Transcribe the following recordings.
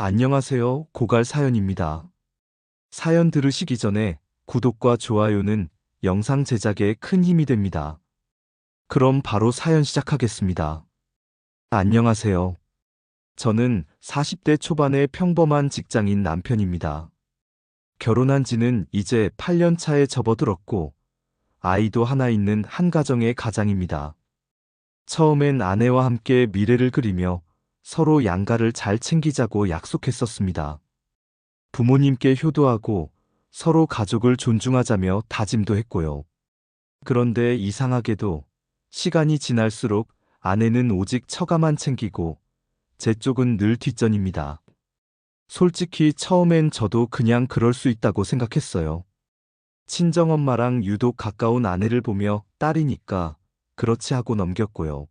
안녕하세요. 고갈 사연입니다. 사연 들으시기 전에 구독과 좋아요는 영상 제작에 큰 힘이 됩니다. 그럼 바로 사연 시작하겠습니다. 안녕하세요. 저는 40대 초반의 평범한 직장인 남편입니다. 결혼한 지는 이제 8년 차에 접어들었고, 아이도 하나 있는 한 가정의 가장입니다. 처음엔 아내와 함께 미래를 그리며 서로 양가를 잘 챙기자고 약속했었습니다. 부모님께 효도하고 서로 가족을 존중하자며 다짐도 했고요. 그런데 이상하게도 시간이 지날수록 아내는 오직 처가만 챙기고 제 쪽은 늘 뒷전입니다. 솔직히 처음엔 저도 그냥 그럴 수 있다고 생각했어요. 친정엄마랑 유독 가까운 아내를 보며 딸이니까 그렇지 하고 넘겼고요.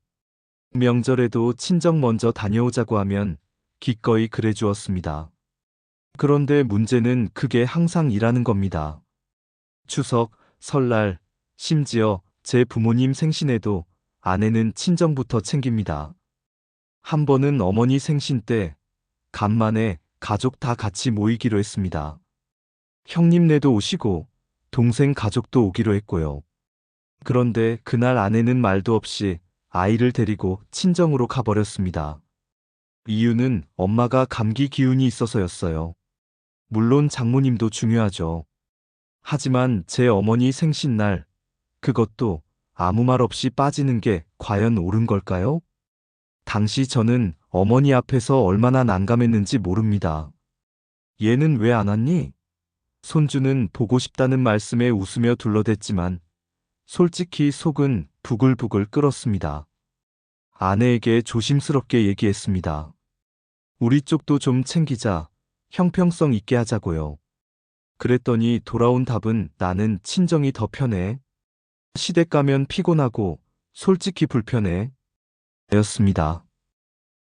명절에도 친정 먼저 다녀오자고 하면 기꺼이 그래 주었습니다. 그런데 문제는 그게 항상 일하는 겁니다. 추석, 설날, 심지어 제 부모님 생신에도 아내는 친정부터 챙깁니다. 한 번은 어머니 생신 때 간만에 가족 다 같이 모이기로 했습니다. 형님네도 오시고 동생 가족도 오기로 했고요. 그런데 그날 아내는 말도 없이 아이를 데리고 친정으로 가버렸습니다. 이유는 엄마가 감기 기운이 있어서였어요. 물론 장모님도 중요하죠. 하지만 제 어머니 생신날, 그것도 아무 말 없이 빠지는 게 과연 옳은 걸까요? 당시 저는 어머니 앞에서 얼마나 난감했는지 모릅니다. 얘는 왜 안 왔니? 손주는 보고 싶다는 말씀에 웃으며 둘러댔지만 솔직히 속은 부글부글 끓었습니다. 아내에게 조심스럽게 얘기했습니다. 우리 쪽도 좀 챙기자, 형평성 있게 하자고요. 그랬더니 돌아온 답은 나는 친정이 더 편해. 시댁 가면 피곤하고 솔직히 불편해. 였습니다.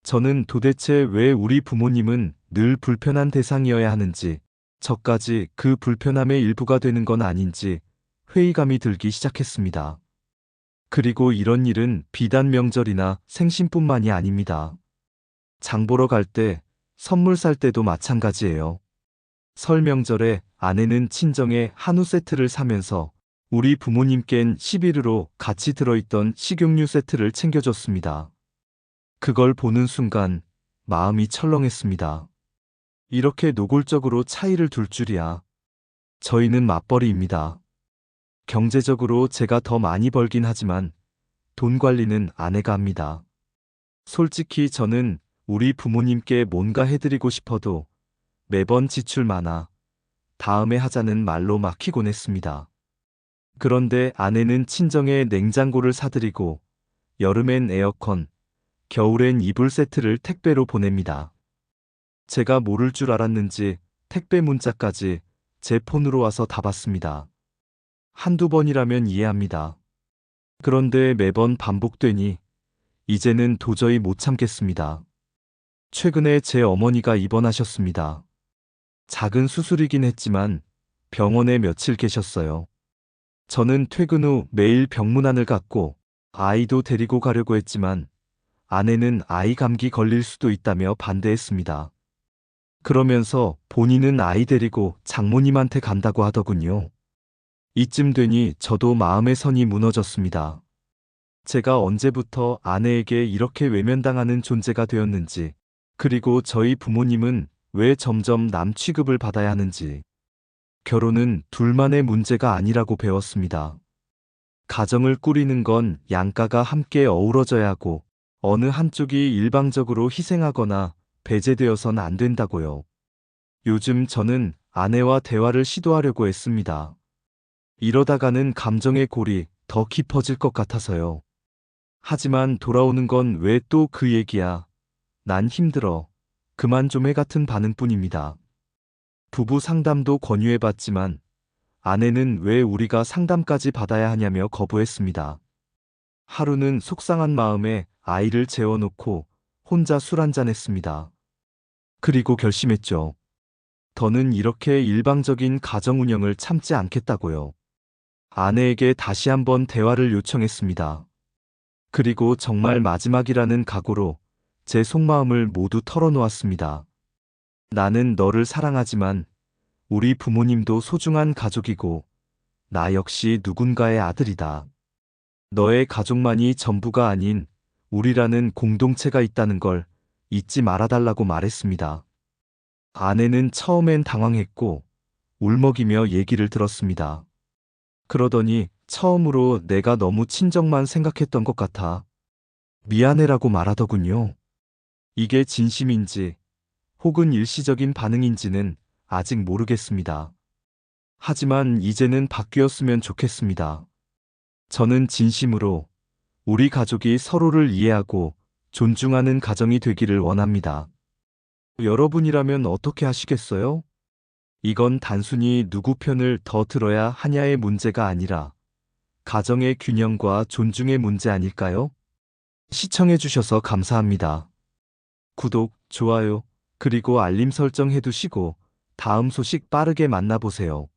저는 도대체 왜 우리 부모님은 늘 불편한 대상이어야 하는지, 저까지 그 불편함의 일부가 되는 건 아닌지 회의감이 들기 시작했습니다. 그리고 이런 일은 비단 명절이나 생신뿐만이 아닙니다. 장 보러 갈 때, 선물 살 때도 마찬가지예요. 설 명절에 아내는 친정에 한우 세트를 사면서 우리 부모님껜 11으로 같이 들어있던 식용유 세트를 챙겨줬습니다. 그걸 보는 순간 마음이 철렁했습니다. 이렇게 노골적으로 차이를 둘 줄이야. 저희는 맞벌이입니다. 경제적으로 제가 더 많이 벌긴 하지만 돈 관리는 아내가 합니다. 솔직히 저는 우리 부모님께 뭔가 해드리고 싶어도 매번 지출 많아 다음에 하자는 말로 막히곤 했습니다. 그런데 아내는 친정에 냉장고를 사드리고 여름엔 에어컨, 겨울엔 이불 세트를 택배로 보냅니다. 제가 모를 줄 알았는지 택배 문자까지 제 폰으로 와서 다 받습니다. 한두 번이라면 이해합니다. 그런데 매번 반복되니 이제는 도저히 못 참겠습니다. 최근에 제 어머니가 입원하셨습니다. 작은 수술이긴 했지만 병원에 며칠 계셨어요. 저는 퇴근 후 매일 병문안을 갔고 아이도 데리고 가려고 했지만 아내는 아이 감기 걸릴 수도 있다며 반대했습니다. 그러면서 본인은 아이 데리고 장모님한테 간다고 하더군요. 이쯤 되니 저도 마음의 선이 무너졌습니다. 제가 언제부터 아내에게 이렇게 외면당하는 존재가 되었는지, 그리고 저희 부모님은 왜 점점 남 취급을 받아야 하는지. 결혼은 둘만의 문제가 아니라고 배웠습니다. 가정을 꾸리는 건 양가가 함께 어우러져야 하고 어느 한쪽이 일방적으로 희생하거나 배제되어선 안 된다고요. 요즘 저는 아내와 대화를 시도하려고 했습니다. 이러다가는 감정의 골이 더 깊어질 것 같아서요. 하지만 돌아오는 건 왜 또 그 얘기야. 난 힘들어. 그만 좀 해 같은 반응뿐입니다. 부부 상담도 권유해봤지만 아내는 왜 우리가 상담까지 받아야 하냐며 거부했습니다. 하루는 속상한 마음에 아이를 재워놓고 혼자 술 한잔 했습니다. 그리고 결심했죠. 더는 이렇게 일방적인 가정 운영을 참지 않겠다고요. 아내에게 다시 한번 대화를 요청했습니다. 그리고 정말 마지막이라는 각오로 제 속마음을 모두 털어놓았습니다. 나는 너를 사랑하지만 우리 부모님도 소중한 가족이고 나 역시 누군가의 아들이다. 너의 가족만이 전부가 아닌 우리라는 공동체가 있다는 걸 잊지 말아달라고 말했습니다. 아내는 처음엔 당황했고 울먹이며 얘기를 들었습니다. 그러더니 처음으로 내가 너무 친정만 생각했던 것 같아 미안해라고 말하더군요. 이게 진심인지 혹은 일시적인 반응인지는 아직 모르겠습니다. 하지만 이제는 바뀌었으면 좋겠습니다. 저는 진심으로 우리 가족이 서로를 이해하고 존중하는 가정이 되기를 원합니다. 여러분이라면 어떻게 하시겠어요? 이건 단순히 누구 편을 더 들어야 하냐의 문제가 아니라 가정의 균형과 존중의 문제 아닐까요? 시청해주셔서 감사합니다. 구독, 좋아요, 그리고 알림 설정 해두시고 다음 소식 빠르게 만나보세요.